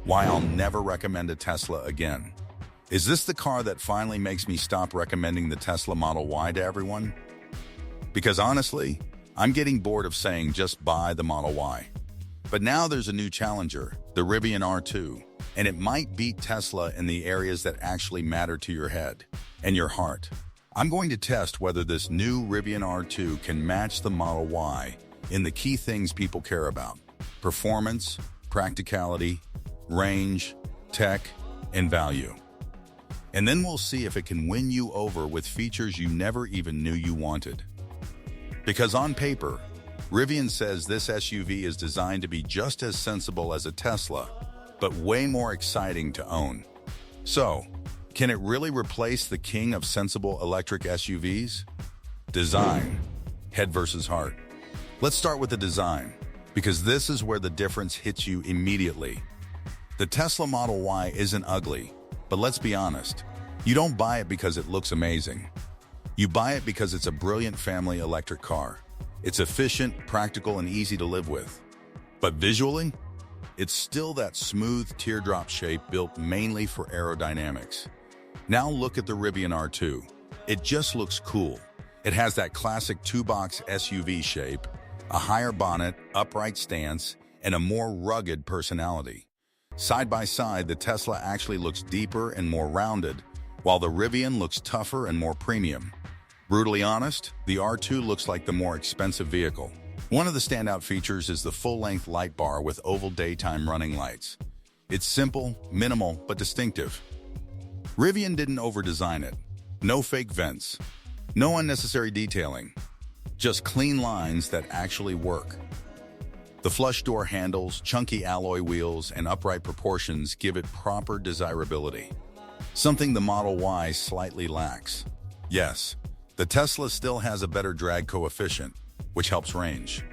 why I'll never recommend a Tesla again. Is this the car that finally makes me stop recommending the Tesla Model Y to everyone? Because honestly, I'm getting bored of saying just buy the Model Y. But now there's a new challenger, the Rivian R2, and it might beat Tesla in the areas that actually matter to your head and your heart. I'm going to test whether this new Rivian R2 can match the Model Y in the key things people care about: performance, practicality, range, tech, and value. And then we'll see if it can win you over with features you never even knew you wanted. Because on paper, Rivian says this SUV is designed to be just as sensible as a Tesla, but way more exciting to own. So, can it really replace the king of sensible electric SUVs? Design, head versus heart. Let's start with the design, because this is where the difference hits you immediately. The Tesla Model Y isn't ugly, but let's be honest, you don't buy it because it looks amazing. You buy it because it's a brilliant family electric car. It's efficient, practical, and easy to live with. But visually, it's still that smooth teardrop shape built mainly for aerodynamics. Now look at the Rivian R2. It just looks cool. It has that classic two-box SUV shape, a higher bonnet, upright stance, and a more rugged personality. Side by side, the Tesla actually looks deeper and more rounded, while the Rivian looks tougher and more premium. Brutally honest, the R2 looks like the more expensive vehicle. One of the standout features is the full-length light bar with oval daytime running lights. It's simple, minimal, but distinctive. Rivian didn't over-design it. No fake vents. No unnecessary detailing. Just clean lines that actually work. The flush door handles, chunky alloy wheels, and upright proportions give it proper desirability. Something the Model Y slightly lacks. Yes, the Tesla still has a better drag coefficient, which helps range.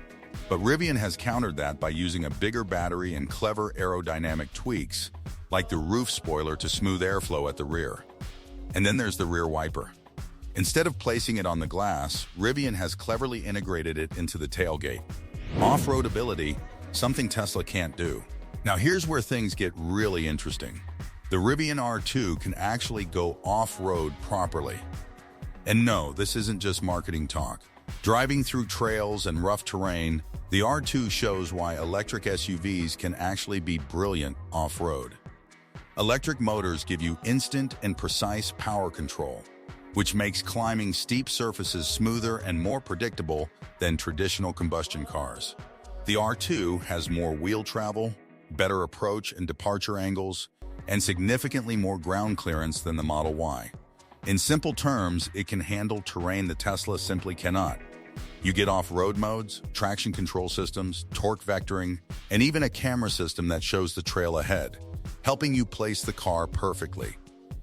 But Rivian has countered that by using a bigger battery and clever aerodynamic tweaks, like the roof spoiler to smooth airflow at the rear. And then there's the rear wiper. Instead of placing it on the glass, Rivian has cleverly integrated it into the tailgate. Off-road ability, something Tesla can't do. Now here's where things get really interesting. The Rivian R2 can actually go off-road properly. And no, this isn't just marketing talk. Driving through trails and rough terrain, the R2 shows why electric SUVs can actually be brilliant off-road. Electric motors give you instant and precise power control, which makes climbing steep surfaces smoother and more predictable than traditional combustion cars. The R2 has more wheel travel, better approach and departure angles, and significantly more ground clearance than the Model Y. In simple terms, it can handle terrain the Tesla simply cannot. You get off-road modes, traction control systems, torque vectoring, and even a camera system that shows the trail ahead, helping you place the car perfectly.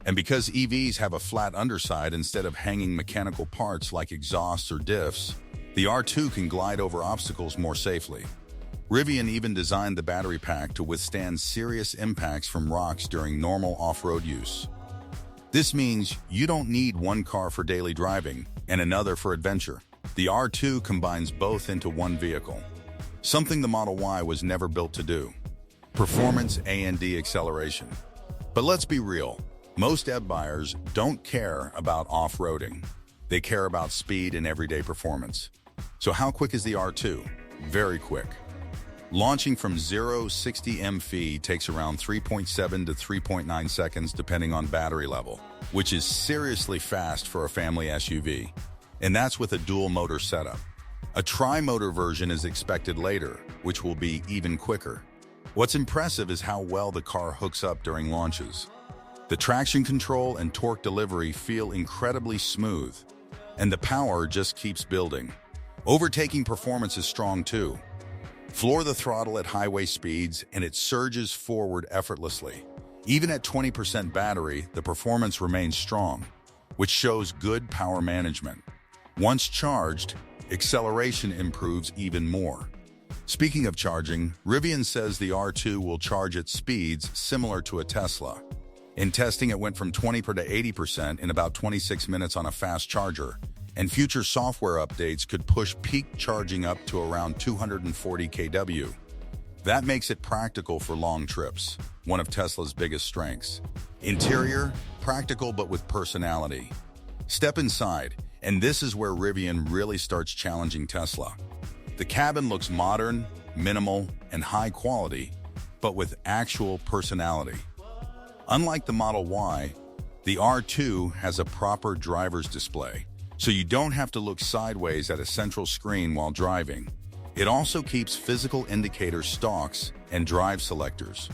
And because EVs have a flat underside instead of hanging mechanical parts like exhausts or diffs, the R2 can glide over obstacles more safely. Rivian even designed the battery pack to withstand serious impacts from rocks during normal off-road use. This means you don't need one car for daily driving and another for adventure. The R2 combines both into one vehicle, something the Model Y was never built to do. Performance A&D acceleration. But let's be real, most EV buyers don't care about off-roading. They care about speed and everyday performance. So how quick is the R2? Very quick. Launching from 0-60 mph takes around 3.7 to 3.9 seconds depending on battery level, which is seriously fast for a family SUV. And that's with a dual motor setup. A tri-motor version is expected later, which will be even quicker. What's impressive is how well the car hooks up during launches. The traction control and torque delivery feel incredibly smooth, and the power just keeps building. Overtaking performance is strong too. Floor the throttle at highway speeds and it surges forward effortlessly. Even at 20% battery, the performance remains strong, which shows good power management. Once charged, acceleration improves even more. Speaking of charging, Rivian says the R2 will charge at speeds similar to a Tesla. In testing, it went from 20% to 80% in about 26 minutes on a fast charger, and future software updates could push peak charging up to around 240 kW. That makes it practical for long trips, one of Tesla's biggest strengths. Interior, practical but with personality. Step inside, and this is where Rivian really starts challenging Tesla. The cabin looks modern, minimal, and high quality, but with actual personality. Unlike the Model Y, the R2 has a proper driver's display, so you don't have to look sideways at a central screen while driving. It also keeps physical indicator stalks and drive selectors,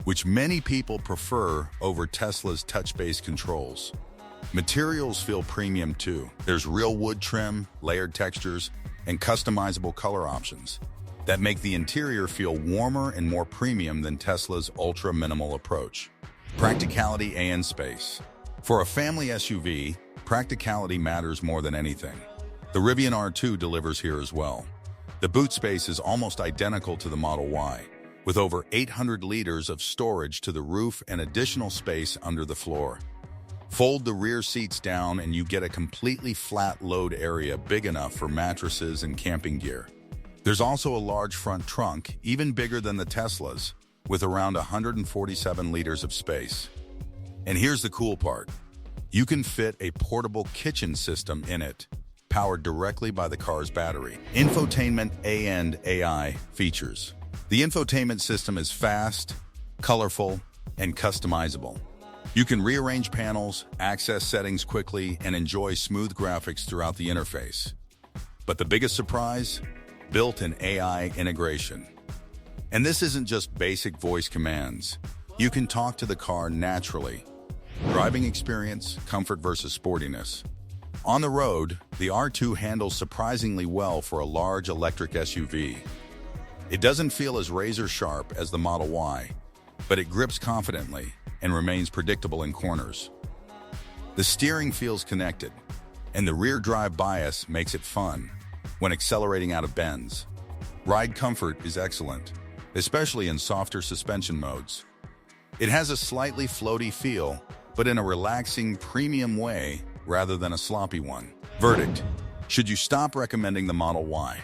which many people prefer over Tesla's touch-based controls. Materials feel premium too. There's real wood trim, layered textures, and customizable color options that make the interior feel warmer and more premium than Tesla's ultra-minimal approach. Practicality and space. For a family SUV, practicality matters more than anything. The Rivian R2 delivers here as well. The boot space is almost identical to the Model Y, with over 800 liters of storage to the roof and additional space under the floor. Fold the rear seats down and you get a completely flat load area big enough for mattresses and camping gear. There's also a large front trunk, even bigger than the Tesla's, with around 147 liters of space. And here's the cool part. You can fit a portable kitchen system in it, powered directly by the car's battery. Infotainment and AI features. The infotainment system is fast, colorful, and customizable. You can rearrange panels, access settings quickly, and enjoy smooth graphics throughout the interface. But the biggest surprise? Built-in AI integration. And this isn't just basic voice commands. You can talk to the car naturally. Driving experience, comfort versus sportiness. On the road, the R2 handles surprisingly well for a large electric SUV. It doesn't feel as razor-sharp as the Model Y, but it grips confidently and remains predictable in corners. The steering feels connected, and the rear drive bias makes it fun when accelerating out of bends. Ride comfort is excellent, especially in softer suspension modes. It has a slightly floaty feel, but in a relaxing, premium way rather than a sloppy one. Verdict: should you stop recommending the Model Y?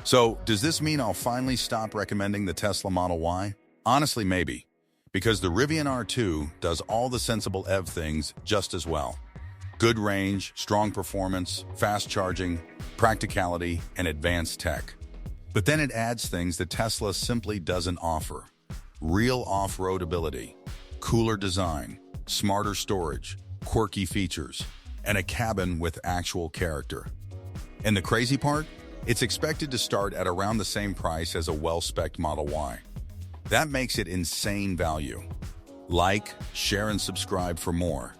So, does this mean I'll finally stop recommending the Tesla Model Y? Honestly, maybe, because the Rivian R2 does all the sensible EV things just as well. Good range, strong performance, fast charging, practicality, and advanced tech. But then it adds things that Tesla simply doesn't offer. Real off-road ability, cooler design, smarter storage, quirky features, and a cabin with actual character. And the crazy part? It's expected to start at around the same price as a well-spec'd Model Y. That makes it insane value. Like, share, and subscribe for more.